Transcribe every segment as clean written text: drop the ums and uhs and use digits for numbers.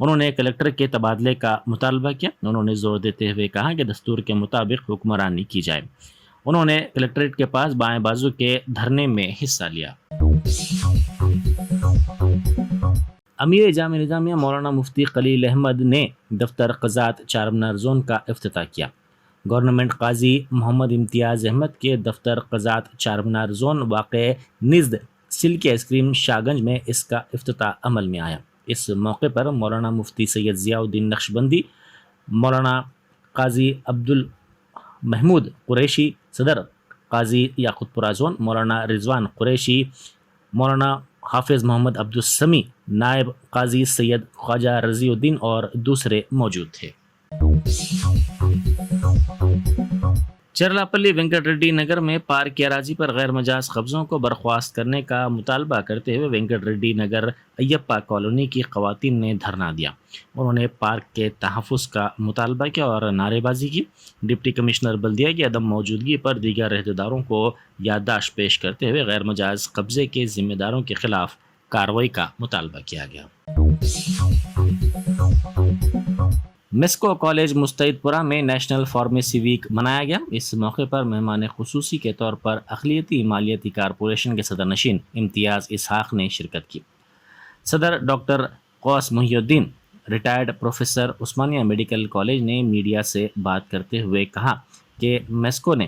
انہوں نے کلکٹر کے تبادلے کا مطالبہ کیا. انہوں نے زور دیتے ہوئے کہا کہ دستور کے مطابق حکمرانی کی جائے. انہوں نے کلکٹریٹ کے پاس بائیں بازو کے دھرنے میں حصہ لیا. امیر جامعہ نظامیہ مولانا مفتی خلیل احمد نے دفتر قضات چارمنار زون کا افتتاح کیا. گورنمنٹ قاضی محمد امتیاز احمد کے دفتر قضات چارمنار زون واقع نزد سلک آئس کریم شاہگنج میں اس کا افتتاح عمل میں آیا. اس موقع پر مولانا مفتی سید ضیاء الدین نقشبندی، مولانا قاضی عبد المحمود قریشی صدر قاضی یاقوت پورہ زون، مولانا رضوان قریشی، مولانا حافظ محمد عبدالسمیع، نائب قاضی سید خواجہ رضی الدین اور دوسرے موجود تھے. چرلاپلی وینکٹ ریڈی نگر میں پارک کی اراضی پر غیر مجاز قبضوں کو برخواست کرنے کا مطالبہ کرتے ہوئے وینکٹ ریڈی نگر ایپا کالونی کی خواتین نے دھرنا دیا. انہوں نے پارک کے تحفظ کا مطالبہ کیا اور نعرے بازی کی. ڈپٹی کمشنر بلدیہ کی عدم موجودگی پر دیگر عہدیداروں کو یادداشت پیش کرتے ہوئے غیر مجاز قبضے کے ذمہ داروں کے خلاف کارروائی کا مطالبہ کیا گیا. میسکو کالج مستعد پورہ میں نیشنل فارمیسی ویک منایا گیا. اس موقع پر مہمان خصوصی کے طور پر اقلیتی مالیاتی کارپوریشن کے صدر نشین امتیاز اسحاق نے شرکت کی. صدر ڈاکٹر قوس محی الدین، ریٹائرڈ پروفیسر، عثمانیہ میڈیکل کالج نے میڈیا سے بات کرتے ہوئے کہا کہ میسکو نے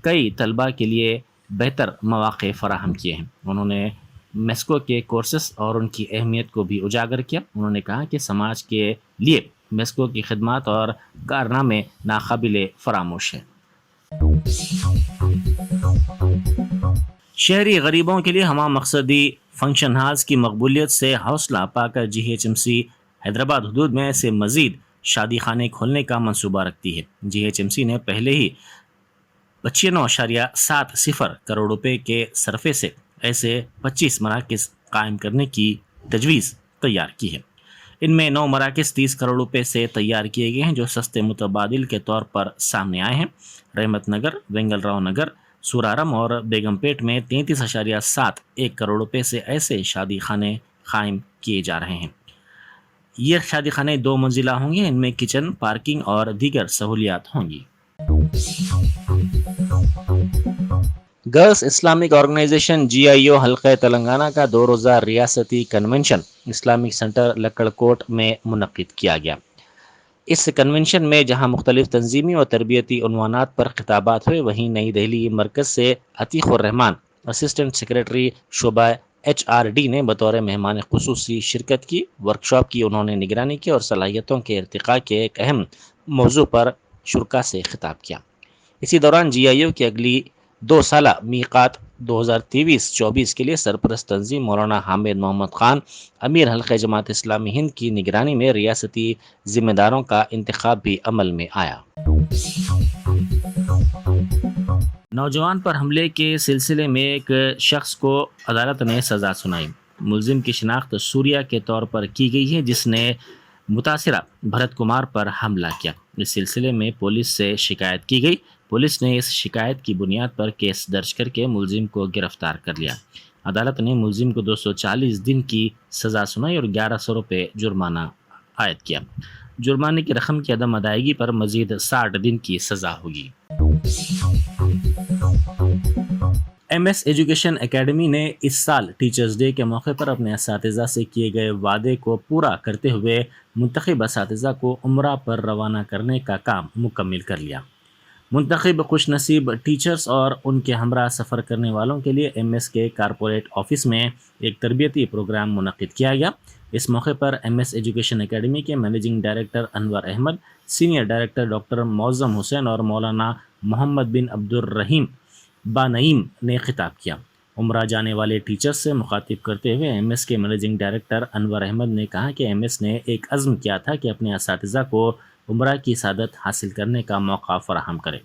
کئی طلباء کے لیے بہتر مواقع فراہم کیے ہیں. انہوں نے میسکو کے کورسز اور ان کی اہمیت کو بھی اجاگر کیا. انہوں نے کہا کہ سماج کے لیے میسکو کی خدمات اور کارنامے ناقابل فراموش ہیں. شہری غریبوں کے لیے ہمہ مقصدی فنکشن ہالز کی مقبولیت سے حوصلہ پا کر GHMC حیدرآباد حدود میں ایسے مزید شادی خانے کھولنے کا منصوبہ رکھتی ہے. GHMC نے پہلے ہی 95.70 کروڑ روپے کے صرفے سے ایسے 25 مراکز قائم کرنے کی تجویز تیار کی ہے. ان میں 9 مراکز 30 کروڑ روپے سے تیار کیے گئے ہیں جو سستے متبادل کے طور پر سامنے آئے ہیں. رحمت نگر، وینگل راؤ نگر، سورارم اور بیگم پیٹ میں 33.71 کروڑ روپے سے ایسے شادی خانے قائم کیے جا رہے ہیں. یہ شادی خانے 2 منزلہ ہوں گے. ان میں کچن، پارکنگ اور دیگر سہولیات ہوں گی. گرلز اسلامک آرگنائزیشن GIO حلقہ تلنگانہ کا 2 روزہ ریاستی کنونشن اسلامک سینٹر لکڑ کوٹ میں منعقد کیا گیا. اس کنونشن میں جہاں مختلف تنظیمی اور تربیتی عنوانات پر خطابات ہوئے، وہیں نئی دہلی مرکز سے عتیق الرحمان، اسسٹنٹ سیکریٹری شعبہ HRD نے بطور مہمان خصوصی شرکت کی. ورکشاپ کی انہوں نے نگرانی کی اور صلاحیتوں کے ارتقاء کے ایک اہم موضوع پر شرکاء سے خطاب کیا. اسی دوران GIO کی اگلی 2 سالہ میقات 2023-24 کے لیے سرپرست تنظیم مولانا حامد محمد خان، امیر حلقہ جماعت اسلامی ہند کی نگرانی میں ریاستی ذمہ داروں کا انتخاب بھی عمل میں آیا. نوجوان پر حملے کے سلسلے میں ایک شخص کو عدالت نے سزا سنائی. ملزم کی شناخت سوریا کے طور پر کی گئی ہے جس نے متاثرہ بھرت کمار پر حملہ کیا. اس سلسلے میں پولیس سے شکایت کی گئی. پولیس نے اس شکایت کی بنیاد پر کیس درج کر کے ملزم کو گرفتار کر لیا. عدالت نے ملزم کو 240 دن کی سزا سنائی اور 1100 روپے جرمانہ عائد کیا. جرمانے کی رقم کی عدم ادائیگی پر مزید 60 دن کی سزا ہوگی. MS ایجوکیشن اکیڈمی نے اس سال ٹیچرز ڈے کے موقع پر اپنے اساتذہ سے کیے گئے وعدے کو پورا کرتے ہوئے منتخب اساتذہ کو عمرہ پر روانہ کرنے کا کام مکمل کر لیا. منتخب خوش نصیب ٹیچرز اور ان کے ہمراہ سفر کرنے والوں کے لیے MS کے کارپوریٹ آفس میں ایک تربیتی پروگرام منعقد کیا گیا. اس موقع پر MS ایجوکیشن اکیڈمی کے مینیجنگ ڈائریکٹر انور احمد، سینئر ڈائریکٹر ڈاکٹر معظم حسین اور مولانا محمد بن عبد الرحیم بانعیم نے خطاب کیا. عمرہ جانے والے ٹیچرز سے مخاطب کرتے ہوئے MS کے مینیجنگ ڈائریکٹر انور احمد نے کہا کہ MS نے ایک عزم کیا تھا کہ اپنے اساتذہ کو عمرہ کی سعادت حاصل کرنے کا موقع فراہم کرے.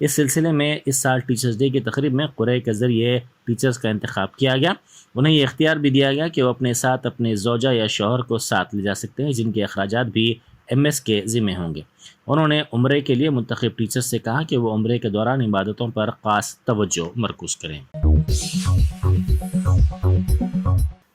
اس سلسلے میں اس سال ٹیچرز ڈے کی تقریب میں قرعے کے ذریعے ٹیچرز کا انتخاب کیا گیا. انہیں یہ اختیار بھی دیا گیا کہ وہ اپنے ساتھ اپنے زوجہ یا شوہر کو ساتھ لے جا سکتے ہیں جن کے اخراجات بھی MS کے ذمہ ہوں گے. انہوں نے عمرے کے لیے منتخب ٹیچر سے کہا کہ وہ عمرے کے دوران عبادتوں پر خاص توجہ مرکوز کریں.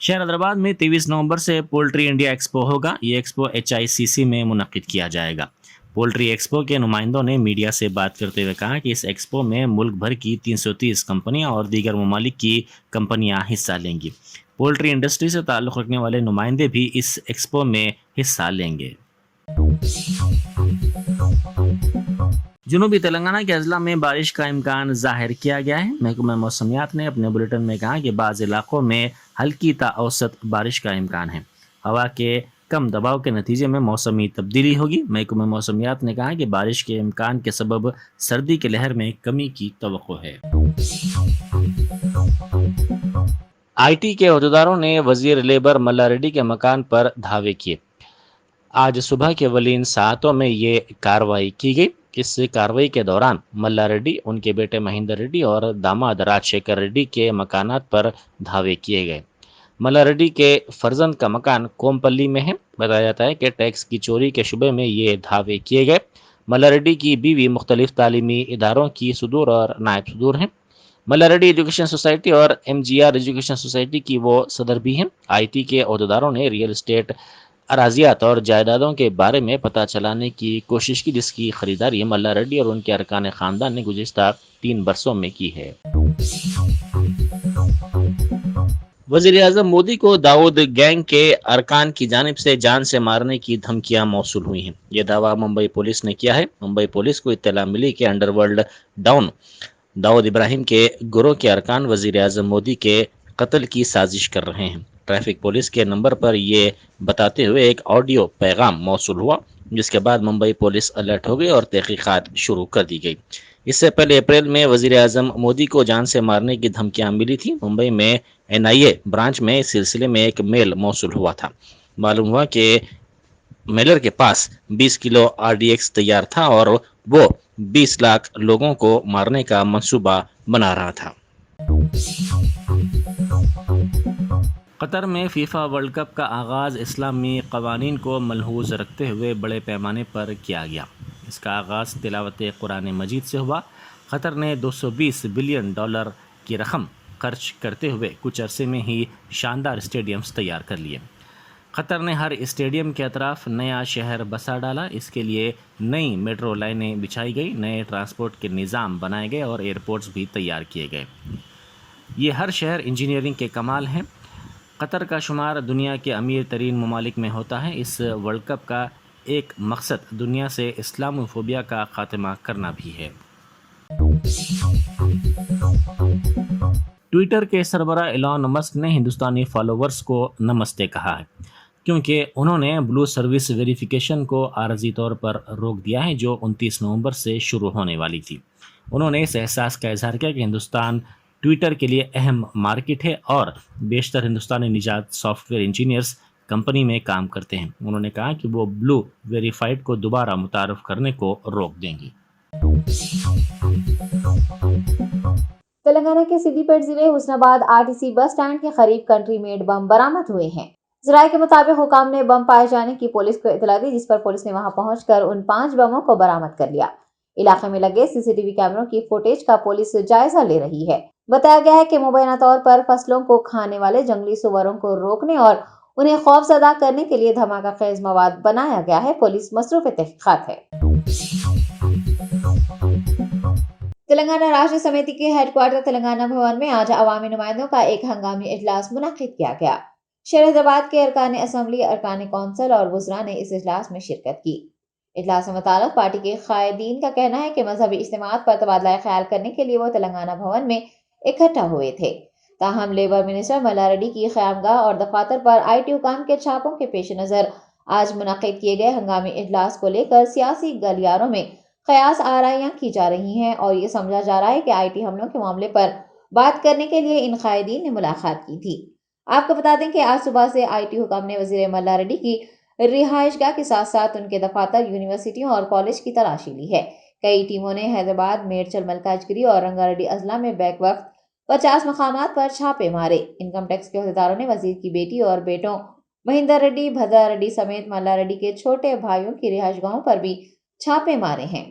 شہر حیدرآباد میں 23 نومبر سے پولٹری انڈیا ایکسپو ہوگا. یہ ایکسپو HICC میں منعقد کیا جائے گا. پولٹری ایکسپو کے نمائندوں نے میڈیا سے بات کرتے ہوئے کہا کہ اس ایکسپو میں ملک بھر کی 330 کمپنیاں اور دیگر ممالک کی کمپنیاں حصہ لیں گی. پولٹری انڈسٹری سے تعلق رکھنے والے نمائندے بھی اس ایکسپو میں حصہ لیں گے. جنوبی تلنگانہ کے اضلاع میں بارش کا امکان ظاہر کیا گیا ہے. محکمہ موسمیات نے اپنے بلیٹن میں کہا کہ بعض علاقوں میں ہلکی تا اوسط بارش کا امکان ہے. ہوا کے کم دباؤ کے نتیجے میں موسمی تبدیلی ہوگی. محکمہ موسمیات نے کہا کہ بارش کے امکان کے سبب سردی کی لہر میں کمی کی توقع ہے. IT کے عہدیداروں نے وزیر لیبر ملا ریڈی کے مکان پر دھاوے کیے. آج صبح کے ولین ساعتوں میں یہ کارروائی کی گئی. اس کارروائی کے دوران ملا ریڈی، ان کے بیٹے مہندر ریڈی اور داماد راج شیکھر ریڈی کے مکانات پر دھاوے کیے گئے. ملا ریڈی کے فرزند کا مکان کومپلی میں ہے. بتایا جاتا ہے کہ ٹیکس کی چوری کے شبے میں یہ دھاوے کیے گئے. ملا ریڈی کی بیوی مختلف تعلیمی اداروں کی صدور اور نائب صدور ہیں. ملا ریڈی ایجوکیشن سوسائٹی اور MGR ایجوکیشن سوسائٹی کی وہ صدر بھی ہیں. IT کے عہدیداروں نے ریئل اسٹیٹ اراضیات اور جائیدادوں کے بارے میں پتہ چلانے کی کوشش کی، جس کی خریداری ملا ریڈی اور ان کے ارکان خاندان نے گزشتہ 3 برسوں میں کی ہے. وزیر اعظم مودی کو داؤد گینگ کے ارکان کی جانب سے جان سے مارنے کی دھمکیاں موصول ہوئی ہیں. یہ دعویٰ ممبئی پولیس نے کیا ہے. ممبئی پولیس کو اطلاع ملی کہ انڈر ورلڈ ڈاؤن داؤد ابراہیم کے گروہ کے ارکان وزیر اعظم مودی کے قتل کی سازش کر رہے ہیں. ٹریفک پولیس کے نمبر پر یہ بتاتے ہوئے ایک آڈیو پیغام موصول ہوا، جس کے بعد ممبئی پولیس الرٹ ہو گئی اور تحقیقات شروع کر دی گئی. اس سے پہلے اپریل میں وزیر اعظم مودی کو جان سے مارنے کی دھمکیاں ملی تھی. ممبئی میں NIA برانچ میں اس سلسلے میں ایک میل موصول ہوا تھا. معلوم ہوا کہ میلر کے پاس 20 کلو RDX تیار تھا اور وہ 20 لاکھ لوگوں کو مارنے کا منصوبہ بنا رہا تھا. قطر میں فیفا ورلڈ کپ کا آغاز اسلامی قوانین کو ملحوظ رکھتے ہوئے بڑے پیمانے پر کیا گیا. اس کا آغاز تلاوت قرآن مجید سے ہوا. قطر نے $220 بلین کی رقم خرچ کرتے ہوئے کچھ عرصے میں ہی شاندار اسٹیڈیمز تیار کر لیے. قطر نے ہر اسٹیڈیم کے اطراف نیا شہر بسا ڈالا. اس کے لیے نئی میٹرو لائنیں بچھائی گئی، نئے ٹرانسپورٹ کے نظام بنائے گئے اور ایئرپورٹس بھی تیار کیے گئے. یہ ہر شہر انجینئرنگ کے کمال ہیں. قطر کا شمار دنیا کے امیر ترین ممالک میں ہوتا ہے. اس ورلڈ کپ کا ایک مقصد دنیا سے اسلاموفوبیا کا خاتمہ کرنا بھی ہے. ٹویٹر کے سربراہ ایلان مسک نے ہندوستانی فالوورز کو نمستے کہا ہے، کیونکہ انہوں نے بلو سروس ویریفیکیشن کو عارضی طور پر روک دیا ہے جو 29 نومبر سے شروع ہونے والی تھی. انہوں نے اس احساس کا اظہار کیا کہ ہندوستان ٹویٹر کے لیے اہم مارکیٹ ہے اور بیشتر ہندوستانی نژاد سافٹ ویئر انجینئرز کمپنی میں کام کرتے ہیں. انہوں نے کہا کہ وہ بلو ویریفائڈ کو دوبارہ متعارف کرنے کو روک دیں گی. تلنگانہ کے سدی پیٹ ضلع حسن آباد RTC بس اسٹینڈ کے قریب کنٹری میڈ بم برآمد ہوئے ہیں. ذرائع کے مطابق حکام نے بم پائے جانے کی پولیس کو اطلاع دی، جس پر پولیس نے وہاں پہنچ کر ان 5 بموں کو برآمد کر لیا. علاقے میں لگے CCTV کیمروں کی فوٹیج کا پولیس جائزہ لے رہی ہے. بتایا گیا ہے کہ مبینہ طور پر فصلوں کو کھانے والے جنگلی سوروں کو روکنے اور انہیں خوف زدہ کرنے کے لیے دھماکہ خیز مواد بنایا گیا ہے. پولیس مصروف تحقیقات ہے. تلنگانہ راشٹر سمیتی کے ہیڈ کوارٹر تلنگانہ بھون میں آج عوامی نمائندوں کا ایک ہنگامی اجلاس منعقد کیا گیا. شہر حیدرآباد کے ارکان اسمبلی، ارکان کونسل اور وزراء نے اس اجلاس میں شرکت کی. اجلاس سے متعلق پارٹی کے قائدین کا کہنا ہے کہ مذہبی اجتماعات پر تبادلہ خیال کرنے کے لیے وہ تلنگانہ بھون میں اکٹھا ہوئے تھے. تاہم لیبر منسٹر ملا ریڈی کی قیامگاہ اور دفاتر پر IT حکام کے چھاپوں کے پیش نظر آج منعقد کیے گئے ہنگامی اجلاس کو لے کر سیاسی گلیاروں میں قیاس آرائیاں کی جا رہی ہیں اور یہ سمجھا جا رہا ہے کہ IT حملوں کے معاملے پر بات کرنے کے لیے ان قائدین نے ملاقات کی تھی. آپ کو بتا دیں کہ آج صبح سے IT حکام نے وزیر ملا ریڈی کی رہائش گاہ کے ساتھ ساتھ ان کے دفاتر، یونیورسٹیوں اور کالج کی تلاشی لی ہے. کئی ٹیموں نے حیدرآباد، میڈچل، ملکاجگری اور رنگا ریڈی اضلاع میں بیک وقت 50 مقامات پر چھاپے مارے. انکم ٹیکس کے عہدیداروں نے وزیر کی بیٹی اور بیٹوں مہندر ریڈی، بھدرا ریڈی سمیت ملا ریڈی کے چھوٹے بھائیوں کی رہائش گاہوں پر بھی چھاپے مارے ہیں.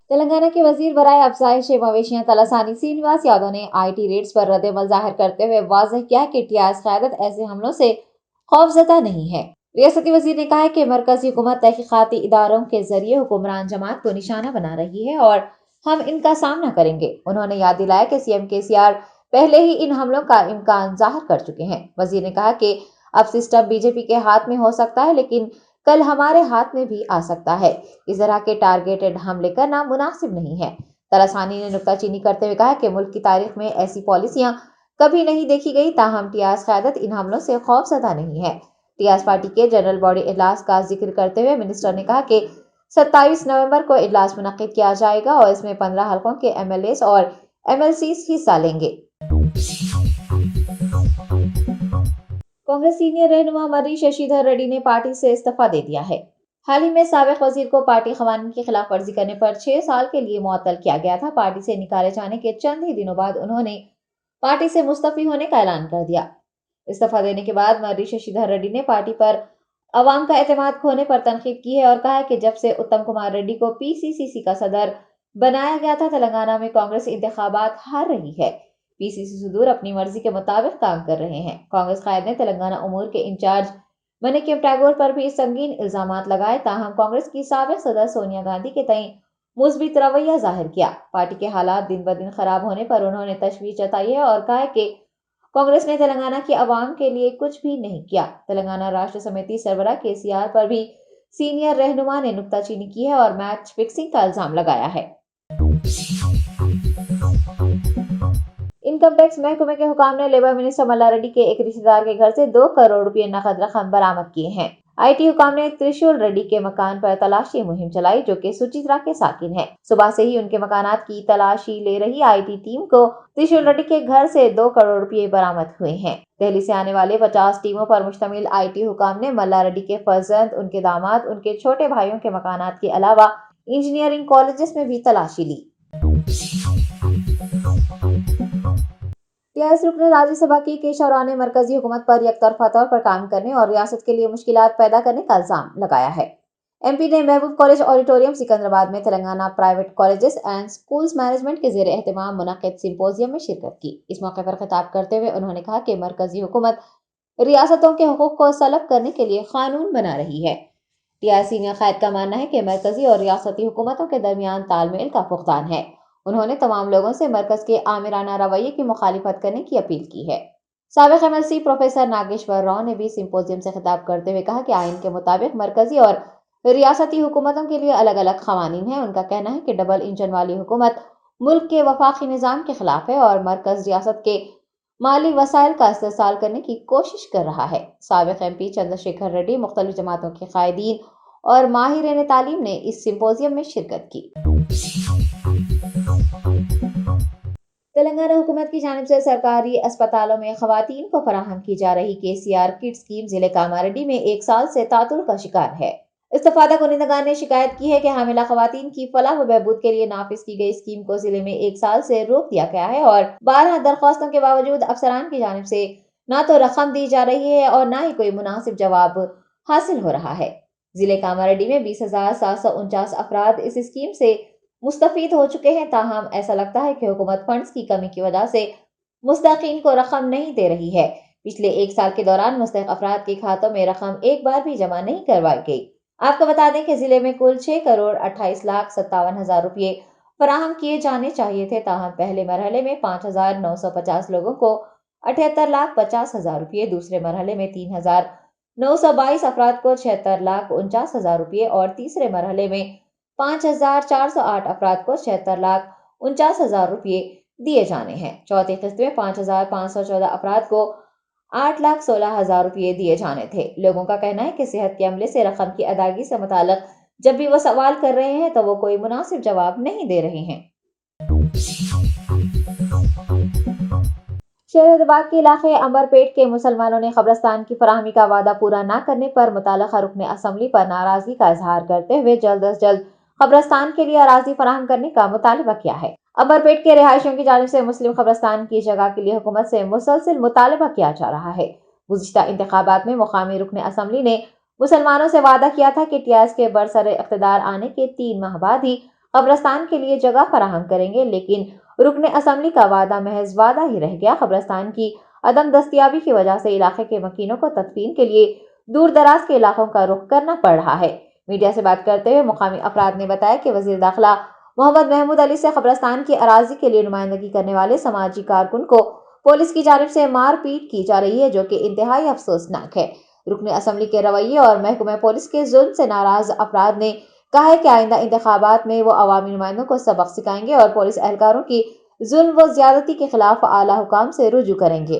تلنگانہ کے وزیر برائے افزائش مویشیاں تلاسانی سرینواس یادو نے آئی ٹی ریٹس پر رد عمل ظاہر کرتے ہوئے واضح کیا کہ ٹیاز قیادت ایسے حملوں سے خوفزدہ نہیں ہے۔ ریاستی وزیر نے کہا کہ مرکزی حکومت تحقیقاتی اداروں کے ذریعے حکمران جماعت کو نشانہ بنا رہی ہے اور ہم ان کا سامنا کریں گے۔ انہوں نے یاد دلایا کہ سی ایم KCR پہلے ہی ان حملوں کا امکان ظاہر کر چکے ہیں۔ وزیر نے کہا کہ اب سسٹم BJP کے ہاتھ میں ہو سکتا ہے لیکن کل ہمارے ہاتھ میں بھی آ سکتا ہے۔ اس طرح کے ٹارگیٹڈ حملے کرنا مناسب نہیں ہے۔ تلاسانی نے نکتہ چینی کرتے ہوئے کہا کہ ملک کی تاریخ میں ایسی پالیسیاں کبھی نہیں دیکھی گئی، تاہم ٹیاز قیادت ان حملوں سے خوفزدہ نہیں ہے۔ ٹیاز پارٹی کے جنرل باڈی اجلاس کا ذکر کرتے ہوئے منسٹر نے کہا کہ 27 نومبر کو اجلاس منعقد کیا جائے گا اور اس میں 15 حلقوں کے MLAs اور MLCs حصہ لیں گے۔ کانگریس سینئر رہنما مری ششیدھر ریڈی نے پارٹی سے استعفیٰ دے دیا ہے۔ حال ہی میں سابق وزیر کو پارٹی قوانین کی خلاف ورزی کرنے پر 6 سال کے لیے معطل کیا گیا تھا۔ پارٹی سے نکالے جانے کے چند ہی دنوں بعد انہوں نے پارٹی سے مستعفی ہونے کا اعلان کر دیا۔ استعفیٰ دینے کے بعد مری ششیدھر ریڈی نے پارٹی پر عوام کا اعتماد کھونے پر تنقید کی ہے اور کہا کہ جب سے اتم کمار ریڈی کو PCCC کا صدر بنایا گیا تھا، تلنگانہ میں کانگریس انتخابات ہار رہی ہے۔ PCC صدور اپنی مرضی کے مطابق کام کر رہے ہیں۔ کانگریس قائد نے تلنگانہ امور کے انچارج منیکم ٹیگور پر بھی سنگین الزامات لگائے، تاہم کانگریس کی سابق صدر سونیا گاندھی کے تئیں مثبت رویہ ظاہر کیا۔ پارٹی کے حالات دن بدن خراب ہونے پر انہوں نے تشویش جتائی ہے اور کہا کہ کانگریس نے تلنگانہ کی عوام کے لیے کچھ بھی نہیں کیا۔ تلنگانہ راشٹر سمیتی سربراہ KCR پر بھی سینئر رہنما نے نکتہ چینی کی ہے اور میچ فکسنگ کا الزام لگایا ہے۔ انکم ٹیکس محکمے کے حکام نے لیبر منسٹر ملا ریڈی کے ایک رشتہ دار کے گھر سے 2 کروڑ روپے نقد رقم برآمد کیے ہیں۔ IT حکام نے ترشول ریڈی کے مکان پر تلاشی مہم چلائی، جو کہ سچترا کے ساکن ہیں۔ صبح سے ہی ان کے مکانات کی تلاشی لے رہی IT ٹیم کو ترشول ریڈی کے گھر سے 2 کروڑ روپے برآمد ہوئے ہیں۔ دہلی سے آنے والے 50 ٹیموں پر مشتمل IT حکام نے ملا ریڈی کے فرزند، ان کے داماد، ان کے چھوٹے بھائیوں کے مکانات کے علاوہ انجینئرنگ کالجز میں بھی تلاشی لی۔ ٹیاز رکن راجیہ سبھا کی کیشو راؤ نے مرکزی حکومت پر یک طرفہ طور پر کام کرنے اور ریاست کے لیے مشکلات پیدا کرنے کا الزام لگایا ہے۔ MP نے محبوب کالج آڈیٹوریم سکندرآباد میں Telangana private colleges and schools management کے زیر اہتمام منعقد سمپوزیم میں شرکت کی۔ اس موقع پر خطاب کرتے ہوئے انہوں نے کہا کہ مرکزی حکومت ریاستوں کے حقوق کو سلب کرنے کے لیے قانون بنا رہی ہے۔ ٹیاز سینئر قائد کا ماننا ہے کہ مرکزی اور ریاستی حکومتوں کے درمیان تال میل کا فقدان ہے۔ انہوں نے تمام لوگوں سے مرکز کے آمرانہ رویے کی مخالفت کرنے کی اپیل کی ہے۔ سابق MLC پروفیسر ناگیشور راؤ نے بھی سمپوزیم سے خطاب کرتے ہوئے کہا کہ آئین کے مطابق مرکزی اور ریاستی حکومتوں کے لیے الگ الگ قوانین ہیں۔ ان کا کہنا ہے کہ ڈبل انجن والی حکومت ملک کے وفاقی نظام کے خلاف ہے اور مرکز ریاست کے مالی وسائل کا استحصال کرنے کی کوشش کر رہا ہے۔ سابق MP چندر شیکھر ریڈی، مختلف جماعتوں کے قائدین اور ماہرین تعلیم نے اس سمپوزیم میں شرکت کی۔ تلنگانہ حکومت کی جانب سے سرکاری اسپتالوں میں خواتین کو فراہم کی جا رہی KCR کٹ اسکیم ضلع کاماریڈی میں 1 سال سے تعطل کا شکار ہے۔ استفادہ کنندگان نے شکایت کی ہے کہ حاملہ خواتین کی فلاح و بہبود کے لیے نافذ کی گئی اسکیم کو ضلع میں 1 سال سے روک دیا گیا ہے اور 12 درخواستوں کے باوجود افسران کی جانب سے نہ تو رقم دی جا رہی ہے اور نہ ہی کوئی مناسب جواب حاصل ہو رہا ہے۔ ضلع کاماریڈی میں 20,749 افراد اس اسکیم سے مستفید ہو چکے ہیں، تاہم ایسا لگتا ہے کہ حکومت فنڈز کی کمی کی وجہ سے مستحقین کو رقم نہیں دے رہی ہے۔ پچھلے 1 سال کے دوران مستحق افراد کے کھاتوں میں رقم ایک بار بھی جمع نہیں کروائی گئی۔ آپ کو بتا دیں کہ ضلع میں کل 6,28,57,000 روپے فراہم کیے جانے چاہیے تھے، تاہم پہلے مرحلے میں 5,950 لوگوں کو 78,50,000 روپے، دوسرے مرحلے میں 3,922 افراد کو 76,49,000 روپے اور تیسرے مرحلے میں 5,408 افراد کو 76,49,000 روپے دیے جانے ہیں۔ چوتھی قسط میں 5,514 افراد کو 8,16,000 روپے دیے جانے تھے۔ لوگوں کا کہنا ہے کہ صحت کے عملے سے رقم کی ادائیگی سے متعلق جب بھی وہ سوال کر رہے ہیں تو وہ کوئی مناسب جواب نہیں دے رہے ہیں۔ شہر حیدرآباد کے علاقے امبرپیٹ کے مسلمانوں نے قبرستان کی فراہمی کا وعدہ پورا نہ کرنے پر متعلقہ رکن اسمبلی پر ناراضگی کا اظہار کرتے ہوئے جلد از جلد قبرستان کے لیے اراضی فراہم کرنے کا مطالبہ کیا ہے۔ امبرپیٹ کے رہائشیوں کی جانب سے مسلم قبرستان کی جگہ کے لیے حکومت سے مسلسل مطالبہ کیا جا رہا ہے۔ گزشتہ انتخابات میں مقامی رکن اسمبلی نے مسلمانوں سے وعدہ کیا تھا کہ ٹیاز کے برسر اقتدار آنے کے 3 ماہ بعد ہی قبرستان کے لیے جگہ فراہم کریں گے، لیکن رکن اسمبلی کا وعدہ محض وعدہ ہی رہ گیا۔ قبرستان کی عدم دستیابی کی وجہ سے علاقے کے مکینوں کو تدفین کے لیے دور دراز کے علاقوں کا رخ کرنا پڑ رہا ہے۔ میڈیا سے بات کرتے ہوئے مقامی افراد نے بتایا کہ وزیر داخلہ محمد محمود علی سے قبرستان کی اراضی کے لیے نمائندگی کرنے والے سماجی کارکن کو پولیس کی جانب سے مار پیٹ کی جا رہی ہے، جو کہ انتہائی افسوسناک ہے۔ رکن اسمبلی کے رویے اور محکمہ پولیس کے ظلم سے ناراض افراد نے کہا ہے کہ آئندہ انتخابات میں وہ عوامی نمائندوں کو سبق سکھائیں گے اور پولیس اہلکاروں کی ظلم و زیادتی کے خلاف اعلیٰ حکام سے رجوع کریں گے۔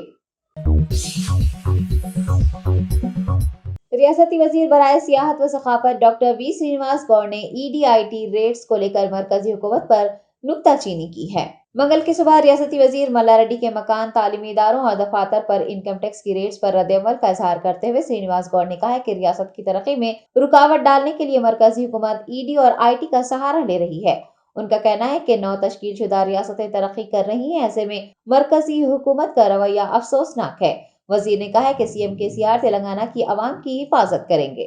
ریاستی وزیر برائے سیاحت و ثقافت ڈاکٹر وی سرینواس گوڑ نے EDIT ریٹس کو لے کر مرکزی حکومت پر نکتہ چینی کی ہے۔ منگل کی صبح ریاستی وزیر ملا ریڈی کے مکان، تعلیمی اداروں اور دفاتر پر انکم ٹیکس کی ریٹس پر رد عمل کا اظہار کرتے ہوئے سرینواس گوڑ نے کہا کہ ریاست کی ترقی میں رکاوٹ ڈالنے کے لیے مرکزی حکومت ED اور IT کا سہارا لے رہی ہے۔ ان کا کہنا ہے کہ نو تشکیل شدہ ریاستیں ترقی کر رہی ہیں، ایسے میں مرکزی حکومت کا رویہ افسوسناک ہے۔ وزیر نے کہا کہ CM KCR تلنگانہ کی عوام کی حفاظت کریں گے۔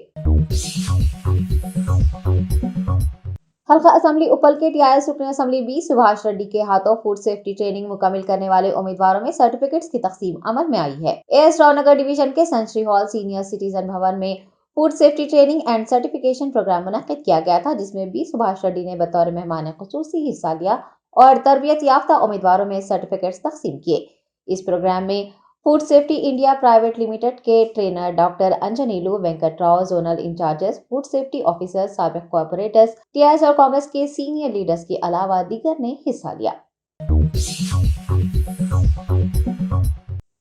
حلقہ اسمبلی اپل کے TIS رکن اسمبلی B سبھاش ریڈی کے ہاتھوں فوڈ سیفٹی ٹریننگ مکمل کرنے والے امیدواروں میں سرٹیفکیٹس کی تقسیم عمل میں آئی ہے۔ AS راؤ نگر ڈویژن کے century hall senior citizen Bhavan میں food safety training and certification program منعقد کیا گیا تھا، جس میں B سبھاش ریڈی نے بطور مہمان خصوصی حصہ لیا اور تربیت یافتہ امیدواروں میں سرٹیفکیٹس تقسیم کیے۔ اس پروگرام میں food safety India private limited کے trainer doctor Anjaneyulu Venkat Rao, zonal incharges, food safety officer, سابق کارپوریٹرز، TIS اور کانگریس کے سینئر لیڈرز کے علاوہ دیگر نے حصہ لیا۔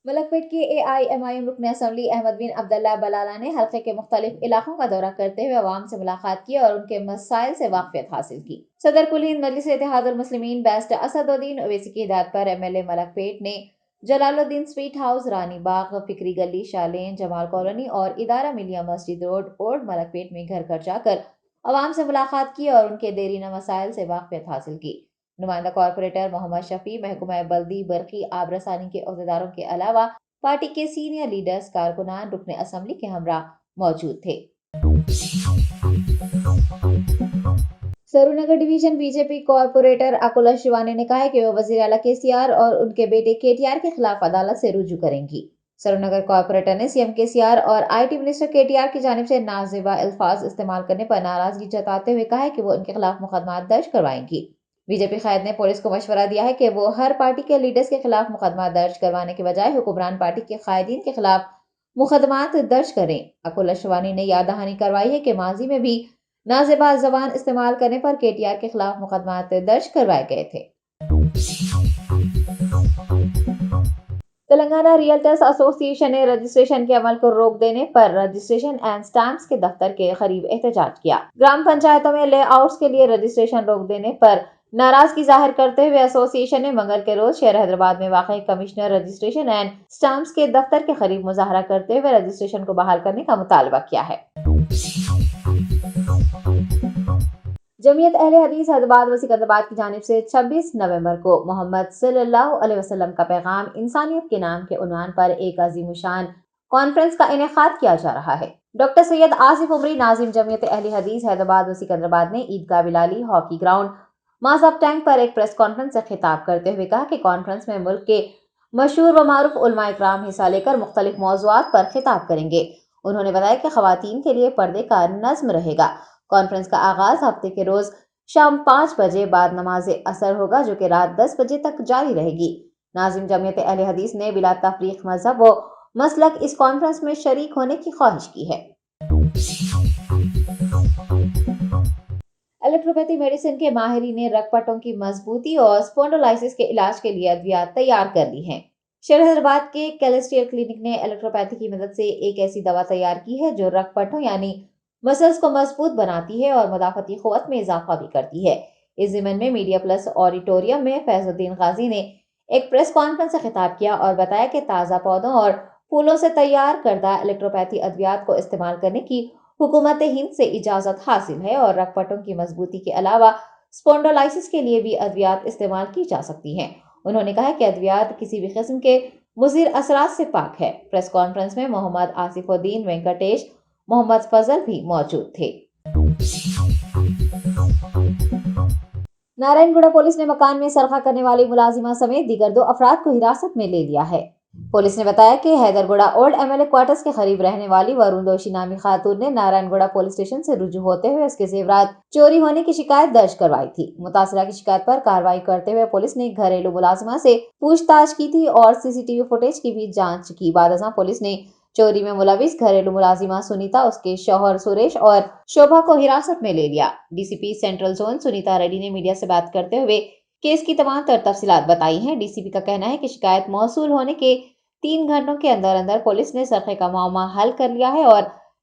ملک پیٹ کے AIMIM رکن اسمبلی احمد بن عبداللہ بلالہ نے حلقے کے مختلف علاقوں کا دورہ کرتے ہوئے عوام سے ملاقات کی اور ان کے مسائل سے واقفیت حاصل کی۔ صدر کل ہند مجلس اتحاد المسلمین بیسٹ اسد الدین اویسی کی ہدایت پر MLA ملک پیٹ نے جلال الدین سویٹ ہاؤس، رانی باغ، فکری گلی، شالین، جمال کالونی اور ادارہ ملیہ مسجد روڈ، اولڈ ملک پیٹ میں گھر گھر جا کر عوام سے ملاقات کی اور ان کے دیرینہ مسائل سے واقفیت حاصل کی۔ نمائندہ کارپوریٹر محمد شفیع، محکمہ بلدی، برقی، آب رسانی کے عہدیداروں کے علاوہ پارٹی کے سینئر لیڈرز، کارکنان رکن اسمبلی کے ہمراہ موجود تھے۔ Saroornagar division BJP corporator Akula Shivani نے کہا ہے کہ وہ وزیر اعلیٰ KCR اور ان کے بیٹے KTR کے خلاف عدالت سے رجوع کریں گی۔ سرونگر کارپوریٹر نے CM KCR اور IT منسٹر KTR کی جانب سے نازیبا الفاظ استعمال کرنے پر ناراضگی جتاتے ہوئے کہا ہے کہ وہ ان کے خلاف مقدمات درج کروائیں گی۔ BJP قائد نے پولیس کو مشورہ دیا ہے کہ وہ ہر پارٹی کے لیڈرز کے خلاف مقدمات درج کروانے کے بجائے حکمران پارٹی کے قائدین کے خلاف مقدمات درج کریں۔ اکولا شیوانی نے یاد دہانی کروائی ہے کہ ماضی میں بھی نازیبا زبان استعمال کرنے پر KTR کے خلاف مقدمات درج کروائے گئے تھے۔ تلنگانہ ریئلٹرز ایسوسی ایشن نے رجسٹریشن کے عمل کو روک دینے پر رجسٹریشن اینڈ سٹیمپس کے دفتر کے قریب احتجاج کیا۔ گرام پنچایتوں میں لے آؤٹس کے لیے رجسٹریشن روک دینے پر ناراضگی ظاہر کرتے ہوئے ایسوسی ایشن نے منگل کے روز شہر حیدرآباد میں واقع کمشنر رجسٹریشن اینڈ سٹیمپس کے دفتر کے قریب مظاہرہ کرتے ہوئے رجسٹریشن کو بحال کرنے کا مطالبہ کیا ہے۔ جمعیت اہل حدیث حیدرآباد و سکندرآباد کی جانب سے 26 نومبر کو محمد صلی اللہ علیہ وسلم کا پیغام انسانیت کے نام کے عنوان پر ایک عظیم الشان کانفرنس کا انعقاد کیا جا رہا ہے۔ ڈاکٹر سید آصف عمری، ناظم جمعیت اہل حدیث حیدرآباد و سکندرآباد نے عیدگاہ بلالی، ہاکی گراؤنڈ، مذہب ٹینک پر ایک پریس کانفرنس سے خطاب کرتے ہوئے کہا کہ کانفرنس میں ملک کے مشہور و معروف علماء اکرام حصہ لے کر مختلف موضوعات پر خطاب کریں گے۔ انہوں نے بتایا کہ خواتین کے لیے پردے کا نظم رہے گا۔ کانفرنس کا آغاز ہفتے کے روز شام 5 بجے بعد نماز عصر ہوگا، جو کہ رات 10 بجے تک جاری رہے گی۔ ناظم جمعیت اہل حدیث نے بلا تفریق مذہب و مسلک اس کانفرنس میں شریک ہونے کی خواہش کی ہے۔ الیکٹروپیتھی میڈیسن کے ماہرین نے رگ پٹوں کی مضبوطی اور اسپونڈولائسس کے علاج کے لیے ادویات تیار کر لی ہیں۔ شہر حیدرآباد کے کیلسٹریل کلینک نے الیکٹروپیتھی کی مدد سے ایک ایسی دوا تیار کی ہے جو رگ پٹوں یعنی مسلز کو مضبوط بناتی ہے اور مدافعتی قوت میں اضافہ بھی کرتی ہے۔ اس ضمن میں میڈیا پلس آڈیٹوریم میں فیض الدین غازی نے ایک پریس کانفرنس سے خطاب کیا اور بتایا کہ تازہ پودوں اور پھولوں سے تیار کردہ الیکٹروپیتھی ادویات کو استعمال کرنے کی حکومت ہند سے اجازت حاصل ہے اور رگ پٹوں کی مضبوطی کے علاوہ اسپونڈولائسس کے لیے بھی ادویات استعمال کی جا سکتی ہیں۔ انہوں نے کہا کہ ادویات کسی بھی قسم کے مضر اثرات سے پاک ہے۔ پریس کانفرنس میں محمد آصف الدین وینکٹیش، محمد فضل بھی موجود تھے۔ نارائن گوڑا پولیس نے مکان میں سرقہ کرنے والی ملازمہ سمیت دیگر 2 افراد کو حراست میں لے لیا ہے۔ پولیس نے بتایا کہ حیدر گوڑا اولڈ MLA کوارٹرز کے قریب رہنے والی ورون دوشی نامی خاتون نے نارائن گوڑا پولیس اسٹیشن سے رجوع ہوتے ہوئے اس کے زیورات چوری ہونے کی شکایت درج کروائی تھی۔ متاثرہ کی شکایت پر کارروائی کرتے ہوئے پولیس نے گھریلو ملازمہ سے پوچھ تاچھ کی تھی اور CCTV فوٹیج کی بھی جانچ کی۔ بعد ازاں پولیس نے چوری میں ملوث گھریلو ملازمہ سنیتا، اس کے شوہر سریش اور شوبھا کو حراست میں لے لیا۔ DCP central zone Sunita ready نے میڈیا سے بات کرتے ہوئے کیس کی تمام تر تفصیلات بتائی ہیں۔ DCP کا کہنا ہے کہ شکایت موصول ہونے کے 3 گھنٹوں کے اندر پولیس نے سرقے کا معمہ حل کر لیا ہے اور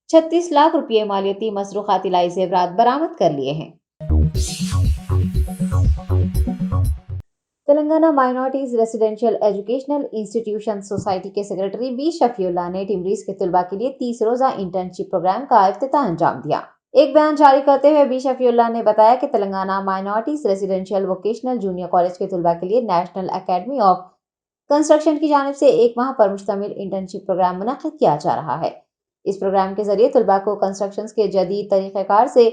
36 لاکھ روپے مالیتی مصروفات طلائی زیورات برآمد کر لیے ہیں۔ Telangana minorities residential educational institution society کے سیکرٹری بی شفیع اللہ نے ٹمریز کے طلباء کے لیے 30 روزہ انٹرنشپ پروگرام کا افتتاح انجام دیا۔ ایک بیان جاری کرتے ہوئے بی شفیع اللہ نے بتایا کہ Telangana minorities residential vocational junior college کے طلباء کے لیے نیشنل اکیڈمی آف کنسٹرکشن کی جانب سے 1 ماہ پر مشتمل انٹرنشپ پروگرام منعقد کیا جا رہا ہے۔ اس پروگرام کے ذریعے طلباء کو کنسٹرکشن کے جدید طریقہ کار سے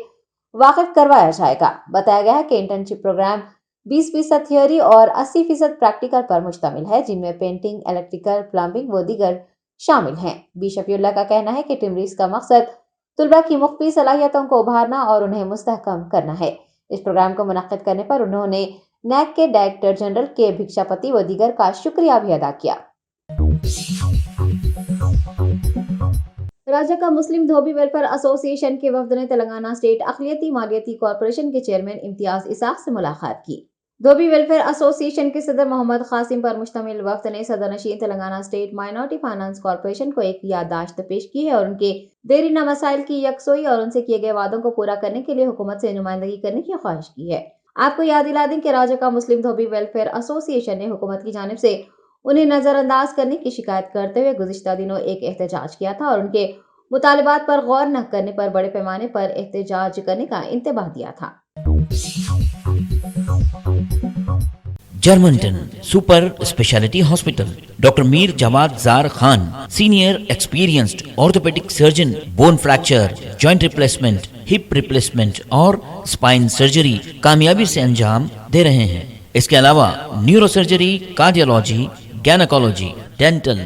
واقف کروایا جائے گا۔ بتایا گیا ہے کہ انٹرنشپ پروگرام 20% تھیوری اور 80% پریکٹیکل پر مشتمل ہے، جن میں پینٹنگ، الیکٹریکل، پلمبنگ و دیگر شامل ہیں۔ بی شفیع اللہ کا کہنا ہے کہ ٹمریز کا مقصد طلباء کی مخفی صلاحیتوں کو ابھارنا اور انہیں مستحکم کرنا ہے۔ اس پروگرام کو منعقد کرنے پر انہوں نے نیک کے ڈائریکٹر جنرل کے بھکشاپتی و دیگر کا شکریہ بھی ادا کیا۔ راجہ کا مسلم دھوبی ویلفیئر ایسوسی ایشن کے وفد نے تلنگانہ اسٹیٹ اقلیتی مالیاتی کارپوریشن کے چیئرمین امتیاز اسحاق سے ملاقات کی۔ دھوبی ویلفیئر ایسوسی ایشن کے صدر محمد قاسم پر مشتمل وفد نے صدر نشین Telangana state minority finance corporation کو ایک یادداشت پیش کی ہے اور ان کے دیرینہ مسائل کی یکسوئی اور ان سے کیے گئے وعدوں کو پورا کرنے کے لیے حکومت سے نمائندگی کرنے کی خواہش کی ہے۔ آپ کو یاد دلا دیں کہ راجہ کا مسلم دھوبی ویلفیئر ایسوسی ایشن نے حکومت کی جانب سے انہیں نظر انداز کرنے کی شکایت کرتے ہوئے گزشتہ دنوں ایک احتجاج کیا تھا اور ان کے مطالبات پر غور نہ کرنے پر بڑے پیمانے پر احتجاج کرنے کا انتباہ دیا تھا۔ Germanten super speciality hospital, doctor Mir Jawad Zar Khan, senior experienced orthopaedic surgeon, bone fracture, joint replacement, hip replacement اور اسپائن سرجری کامیابی سے انجام دے رہے ہیں۔ اس کے علاوہ neuro surgery, cardiology, gynaecology, dental,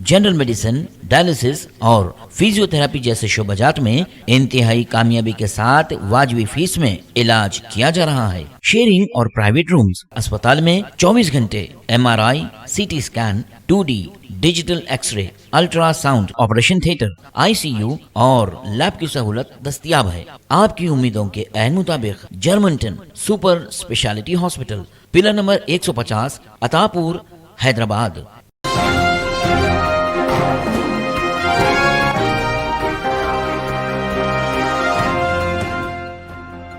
general medicine, dialysis اور فزیو تھراپی جیسے شعبات میں انتہائی کامیابی کے ساتھ واجبی فیس میں علاج کیا جا رہا ہے۔ شیئرنگ اور پرائیویٹ رومز، اسپتال میں 24 گھنٹے MRI، CT scan, 2D digital X ray, ultra sound, operation theatre, ICU اور لیب کی سہولت دستیاب ہے۔ آپ کی امیدوں کے عین مطابق Germanten super speciality hospital, pillar number 150، عطا پور، حیدرآباد۔